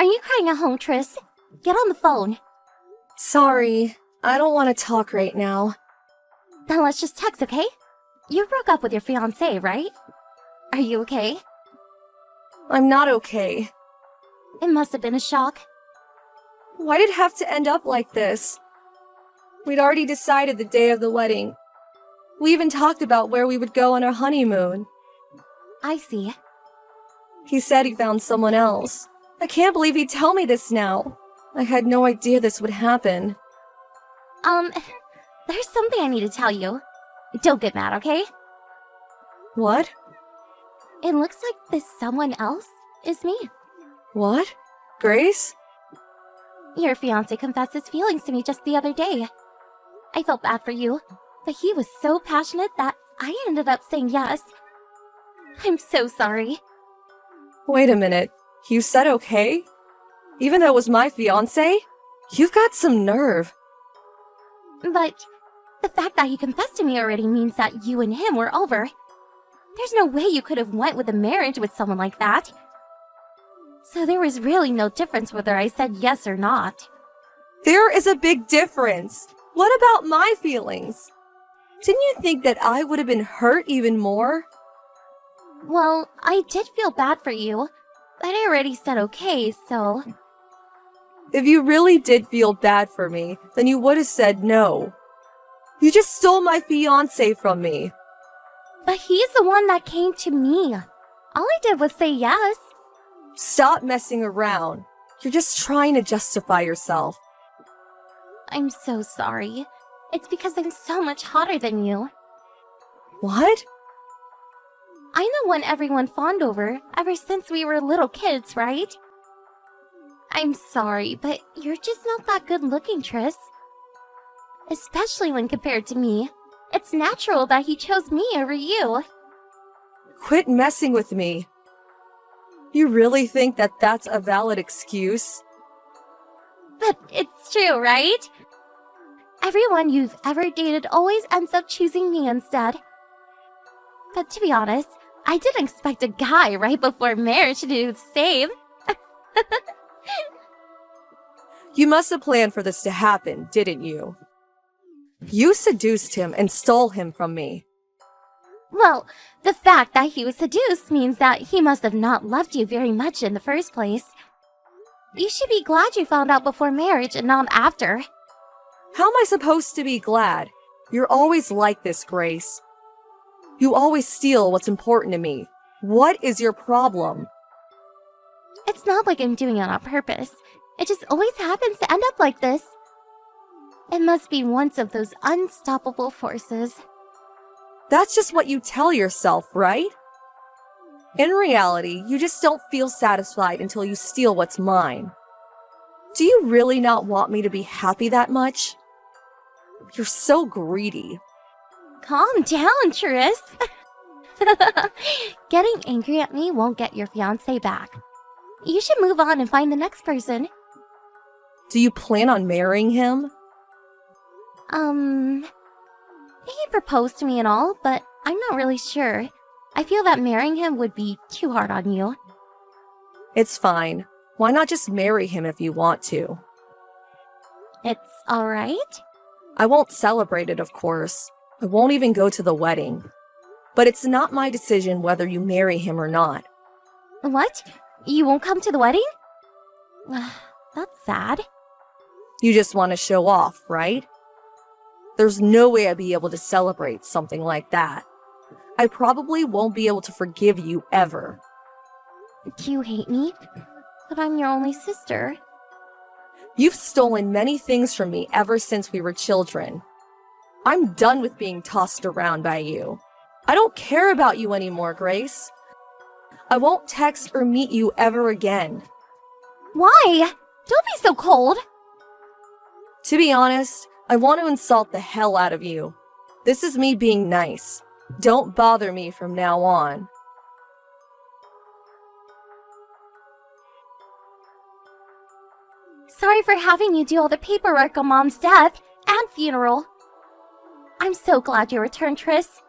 Are you crying at home, Tris? Get on the phone. Sorry, I don't want to talk right now. Then let's just text, okay? You broke up with your fiance, right? Are you okay? I'm not okay. It must have been a shock. Why did it have to end up like this? We'd already decided the day of the wedding. We even talked about where we would go on our honeymoon. I see. He said he found someone else. I can't believe he'd tell me this now. I had no idea this would happen. There's something I need to tell you. Don't get mad, okay? What? It looks like this someone else is me. What? Grace? Your fiancé confessed his feelings to me just the other day. I felt bad for you, but he was so passionate that I ended up saying yes. I'm so sorry. Wait a minute. You said okay? Even though it was my fiancé? You've got some nerve. But the fact that he confessed to me already means that you and him were over. There's no way you could have went with a marriage with someone like that. So there was really no difference whether I said yes or not. There is a big difference. What about my feelings? Didn't you think that I would have been hurt even more? Well, I did feel bad for you, but I already said okay, so... If you really did feel bad for me, then you would have said no. You just stole my fiancé from me. But he's the one that came to me. All I did was say yes. Stop messing around. You're just trying to justify yourself. I'm so sorry. It's because I'm so much hotter than you. What? I'm the one everyone fawned over ever since we were little kids, right? I'm sorry, but you're just not that good looking, Tris. Especially when compared to me. It's natural that he chose me over you. Quit messing with me. You really think that that's a valid excuse? But it's true, right? Everyone you've ever dated always ends up choosing me instead. But to be honest, I didn't expect a guy right before marriage to do the same. You must have planned for this to happen, didn't you? You seduced him and stole him from me. Well, the fact that he was seduced means that he must have not loved you very much in the first place. You should be glad you found out before marriage and not after. How am I supposed to be glad? You're always like this, Grace. You always steal what's important to me. What is your problem? It's not like I'm doing it on purpose. It just always happens to end up like this. It must be one of those unstoppable forces. That's just what you tell yourself, right? In reality, you just don't feel satisfied until you steal what's mine. Do you really not want me to be happy that much? You're so greedy. Calm down, Tris. Getting angry at me won't get your fiancé back. You should move on and find the next person. Do you plan on marrying him? He proposed to me and all, but I'm not really sure. I feel that marrying him would be too hard on you. It's fine. Why not just marry him if you want to? It's alright? I won't celebrate it, of course. I won't even go to the wedding. But it's not my decision whether you marry him or not. What? You won't come to the wedding? That's sad. You just want to show off, right? There's no way I'd be able to celebrate something like that. I probably won't be able to forgive you ever. Do you hate me? But I'm your only sister. You've stolen many things from me ever since we were children. I'm done with being tossed around by you. I don't care about you anymore, Grace. I won't text or meet you ever again. Why? Don't be so cold. To be honest, I want to insult the hell out of you. This is me being nice. Don't bother me from now on. Sorry for having you do all the paperwork on Mom's death and funeral. I'm so glad you returned, Tris.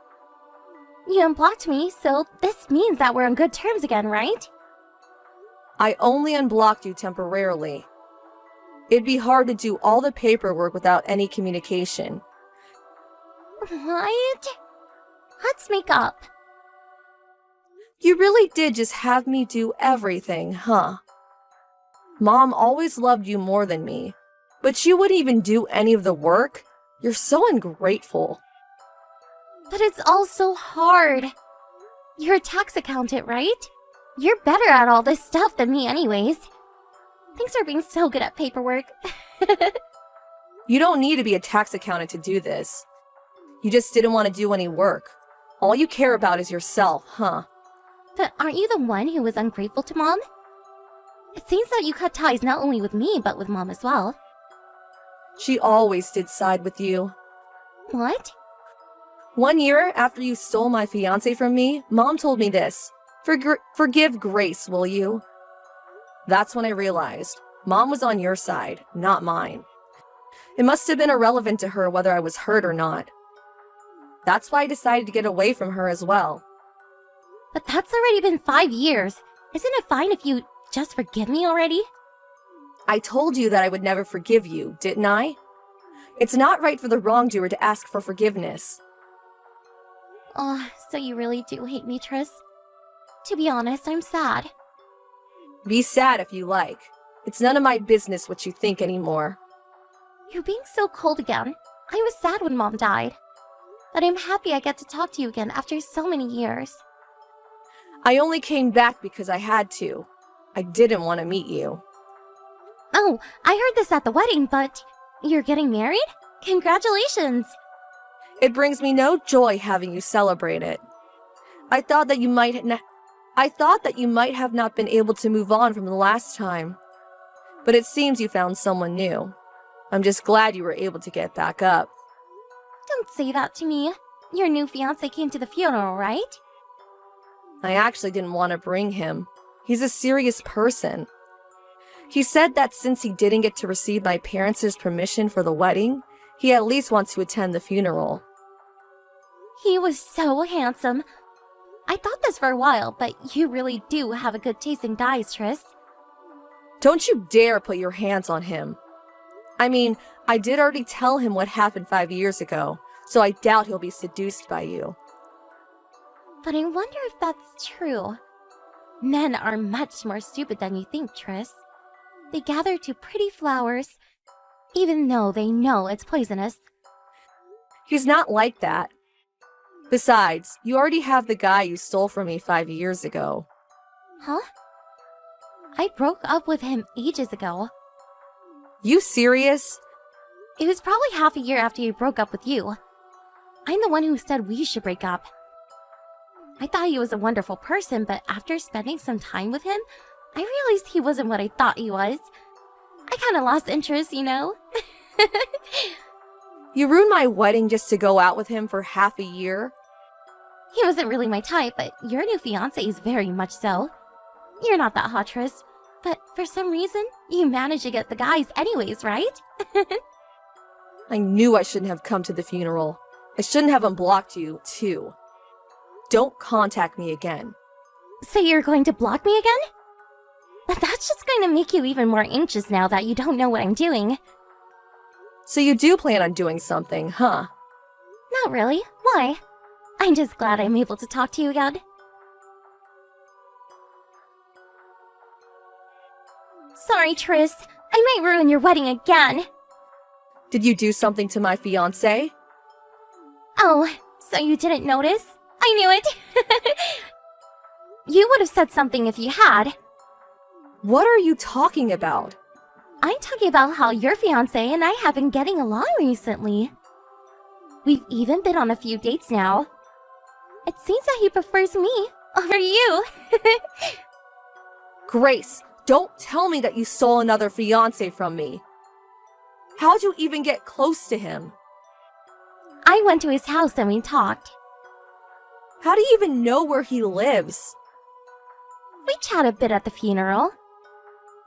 You unblocked me, so this means that we're on good terms again, right? I only unblocked you temporarily. It'd be hard to do all the paperwork without any communication. What? Let's make up. You really did just have me do everything, huh? Mom always loved you more than me, but she wouldn't even do any of the work? You're so ungrateful. But it's all so hard. You're a tax accountant, right? You're better at all this stuff than me anyways. Thanks for being so good at paperwork. You don't need to be a tax accountant to do this. You just didn't want to do any work. All you care about is yourself, huh? But aren't you the one who was ungrateful to Mom? It seems that you cut ties not only with me, but with Mom as well. She always did side with you. What? 1 year after you stole my fiance from me, Mom told me this. Forgive Grace, will you? That's when I realized Mom was on your side, not mine. It must have been irrelevant to her whether I was hurt or not. That's why I decided to get away from her as well. But that's already been 5 years. Isn't it fine if you just forgive me already? I told you that I would never forgive you, didn't I? It's not right for the wrongdoer to ask for forgiveness. Oh, so you really do hate me, Triss? To be honest, I'm sad. Be sad if you like. It's none of my business what you think anymore. You're being so cold again. I was sad when Mom died. But I'm happy I get to talk to you again after so many years. I only came back because I had to. I didn't want to meet you. Oh, I heard this at the wedding, but you're getting married? Congratulations! It brings me no joy having you celebrate it. I thought that you might have not been able to move on from the last time. But it seems you found someone new. I'm just glad you were able to get back up. Don't say that to me. Your new fiance came to the funeral, right? I actually didn't want to bring him. He's a serious person. He said that since he didn't get to receive my parents' permission for the wedding, he at least wants to attend the funeral. He was so handsome. I thought this for a while, but you really do have a good taste in guys, Triss. Don't you dare put your hands on him. I mean, I did already tell him what happened 5 years ago, so I doubt he'll be seduced by you. But I wonder if that's true. Men are much more stupid than you think, Triss. They gather to pretty flowers, even though they know it's poisonous. He's not like that. Besides, you already have the guy you stole from me 5 years ago. Huh? I broke up with him ages ago. You serious? It was probably half a year after he broke up with you. I'm the one who said we should break up. I thought he was a wonderful person, but after spending some time with him, I realized he wasn't what I thought he was. I kinda lost interest, you know? You ruined my wedding just to go out with him for half a year? He wasn't really my type, but your new fiance is very much so. You're not that hot, Triss, but for some reason, you managed to get the guys anyways, right? I knew I shouldn't have come to the funeral. I shouldn't have unblocked you, too. Don't contact me again. So you're going to block me again? But that's just going to make you even more anxious now that you don't know what I'm doing. So you do plan on doing something, huh? Not really. Why? I'm just glad I'm able to talk to you again. Sorry, Triss. I might ruin your wedding again. Did you do something to my fiancé? Oh, so you didn't notice? I knew it! You would have said something if you had. What are you talking about? I'm talking about how your fiancé and I have been getting along recently. We've even been on a few dates now. It seems that he prefers me over you. Grace, don't tell me that you stole another fiancé from me. How'd you even get close to him? I went to his house and we talked. How do you even know where he lives? We chat a bit at the funeral.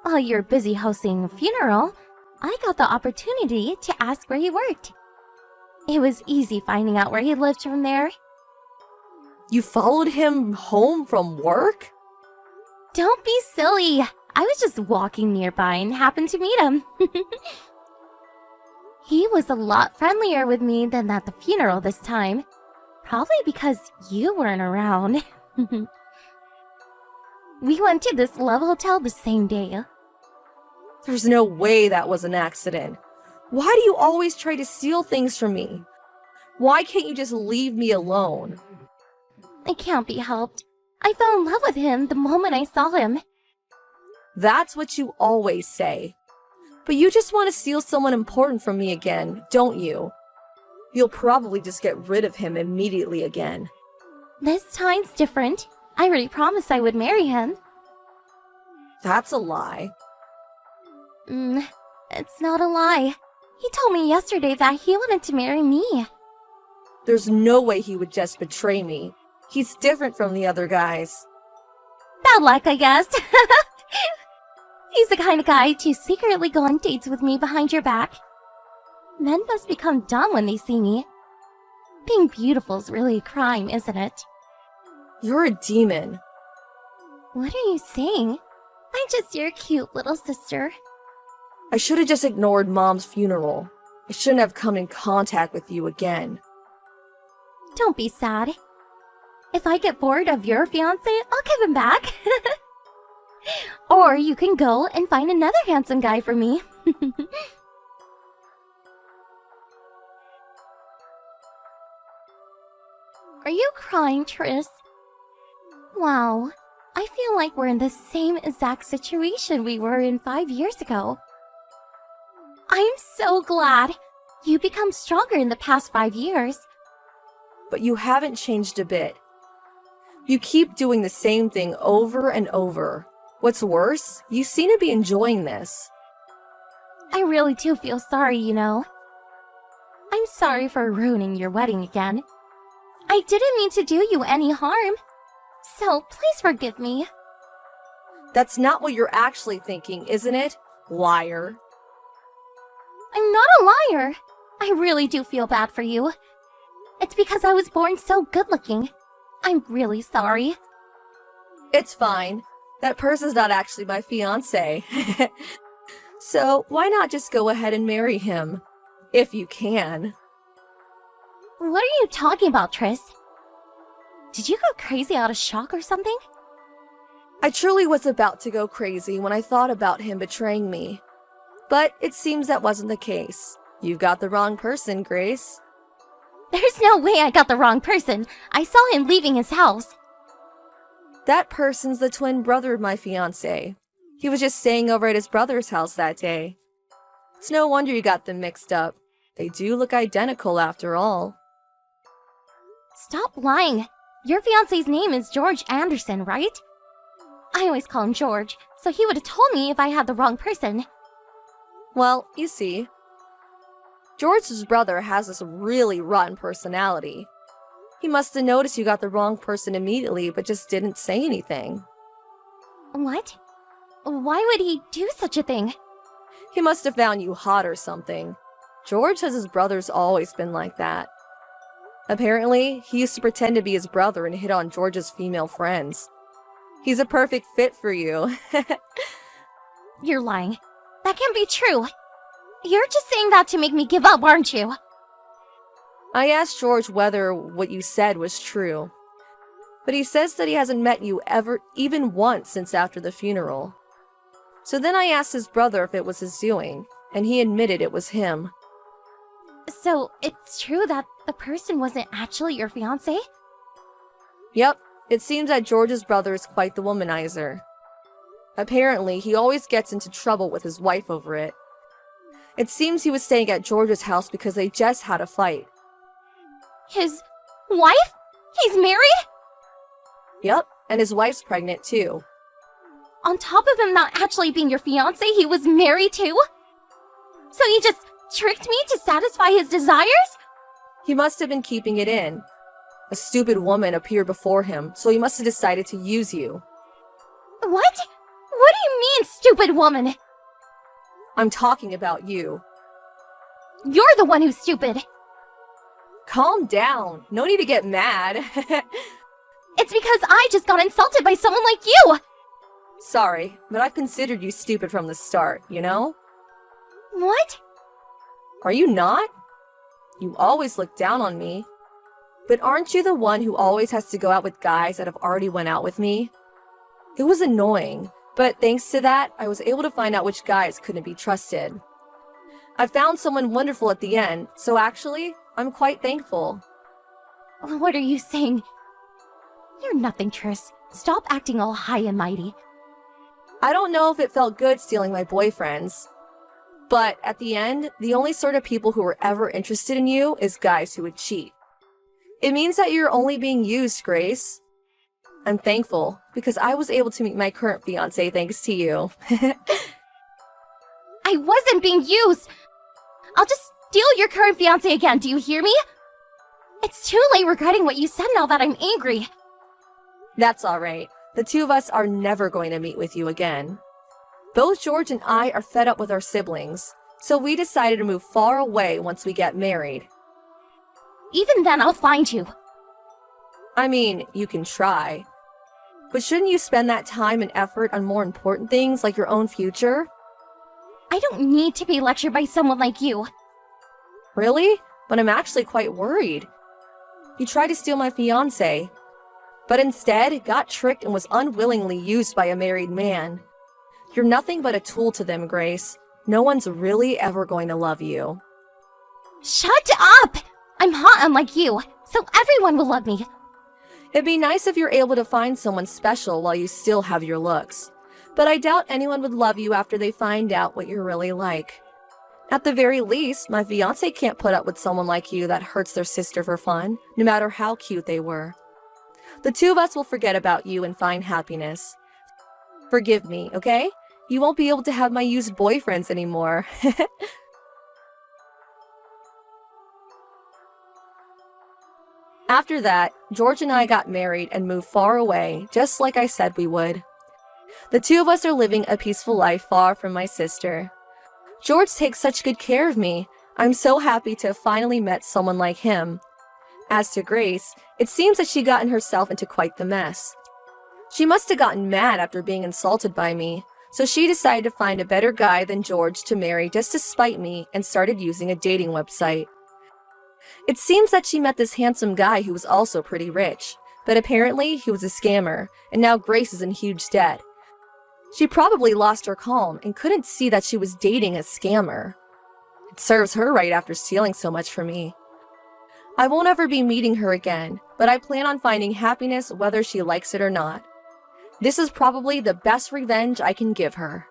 While you're busy hosting a funeral, I got the opportunity to ask where he worked. It was easy finding out where he lived from there. You followed him home from work? Don't be silly. I was just walking nearby and happened to meet him. He was a lot friendlier with me than at the funeral this time. Probably because you weren't around. We went to this love hotel the same day. There's no way that was an accident. Why do you always try to steal things from me? Why can't you just leave me alone? It can't be helped. I fell in love with him the moment I saw him. That's what you always say. But you just want to steal someone important from me again, don't you? You'll probably just get rid of him immediately again. This time's different. I already promised I would marry him. That's a lie. It's not a lie. He told me yesterday that he wanted to marry me. There's no way he would just betray me. He's different from the other guys. Bad luck, I guess. He's the kind of guy to secretly go on dates with me behind your back. Men must become dumb when they see me. Being beautiful is really a crime, isn't it? You're a demon. What are you saying? I'm just your cute little sister. I should have just ignored Mom's funeral. I shouldn't have come in contact with you again. Don't be sad. If I get bored of your fiance, I'll give him back. Or you can go and find another handsome guy for me. Are you crying, Tris? Wow, I feel like we're in the same exact situation we were in 5 years ago. I'm so glad. You become stronger in the past 5 years. But you haven't changed a bit. You keep doing the same thing over and over. What's worse, you seem to be enjoying this. I really do feel sorry, you know. I'm sorry for ruining your wedding again. I didn't mean to do you any harm. So please forgive me. That's not what you're actually thinking, isn't it? Liar. I'm not a liar. I really do feel bad for you. It's because I was born so good-looking. I'm really sorry. It's fine. That person's not actually my fiance. So why not just go ahead and marry him? If you can. What are you talking about, Tris? Did you go crazy out of shock or something? I truly was about to go crazy when I thought about him betraying me. But it seems that wasn't the case. You've got the wrong person, Grace. There's no way I got the wrong person. I saw him leaving his house. That person's the twin brother of my fiancé. He was just staying over at his brother's house that day. It's no wonder you got them mixed up. They do look identical after all. Stop lying. Your fiancé's name is George Anderson, right? I always call him George, so he would have told me if I had the wrong person. Well, you see, George's brother has this really rotten personality. He must have noticed you got the wrong person immediately, but just didn't say anything. What? Why would he do such a thing? He must have found you hot or something. George says his brother's always been like that. Apparently, he used to pretend to be his brother and hit on George's female friends. He's a perfect fit for you. You're lying. That can't be true. You're just saying that to make me give up, aren't you? I asked George whether what you said was true, but he says that he hasn't met you ever, even once since after the funeral. So then I asked his brother if it was his doing, and he admitted it was him. So, it's true that the person wasn't actually your fiancé? Yep, it seems that George's brother is quite the womanizer. Apparently, he always gets into trouble with his wife over it. It seems he was staying at George's house because they just had a fight. His wife? He's married? Yep, and his wife's pregnant too. On top of him not actually being your fiancé, he was married too? So he just tricked me to satisfy his desires? He must have been keeping it in. A stupid woman appeared before him, so he must have decided to use you. What? What do you mean, stupid woman? I'm talking about you. You're the one who's stupid. Calm down. No need to get mad. It's because I just got insulted by someone like you. Sorry, but I've considered you stupid from the start, you know? What? Are you not? You always look down on me. But aren't you the one who always has to go out with guys that have already went out with me? It was annoying, but thanks to that, I was able to find out which guys couldn't be trusted. I found someone wonderful at the end, so actually, I'm quite thankful. What are you saying? You're nothing, Triss. Stop acting all high and mighty. I don't know if it felt good stealing my boyfriends. But at the end, the only sort of people who were ever interested in you is guys who would cheat. It means that you're only being used, Grace. I'm thankful, because I was able to meet my current fiance thanks to you. I wasn't being used! I'll just steal your current fiance again, do you hear me? It's too late regretting what you said now that I'm angry. That's alright. The two of us are never going to meet with you again. Both George and I are fed up with our siblings, so we decided to move far away once we get married. Even then, I'll find you. I mean, you can try. But shouldn't you spend that time and effort on more important things like your own future? I don't need to be lectured by someone like you. Really? But I'm actually quite worried. You tried to steal my fiance, but instead got tricked and was unwillingly used by a married man. You're nothing but a tool to them, Grace. No one's really ever going to love you. Shut up! I'm hot unlike you, so everyone will love me. It'd be nice if you're able to find someone special while you still have your looks. But I doubt anyone would love you after they find out what you're really like. At the very least, my fiance can't put up with someone like you that hurts their sister for fun, no matter how cute they were. The two of us will forget about you and find happiness. Forgive me, okay? You won't be able to have my used boyfriends anymore. After that, George and I got married and moved far away, just like I said we would. The two of us are living a peaceful life far from my sister. George takes such good care of me. I'm so happy to have finally met someone like him. As to Grace, it seems that she gotten herself into quite the mess. She must have gotten mad after being insulted by me, so she decided to find a better guy than George to marry just to spite me and started using a dating website. It seems that she met this handsome guy who was also pretty rich, but apparently he was a scammer, and now Grace is in huge debt. She probably lost her calm and couldn't see that she was dating a scammer. It serves her right after stealing so much from me. I won't ever be meeting her again, but I plan on finding happiness whether she likes it or not. This is probably the best revenge I can give her.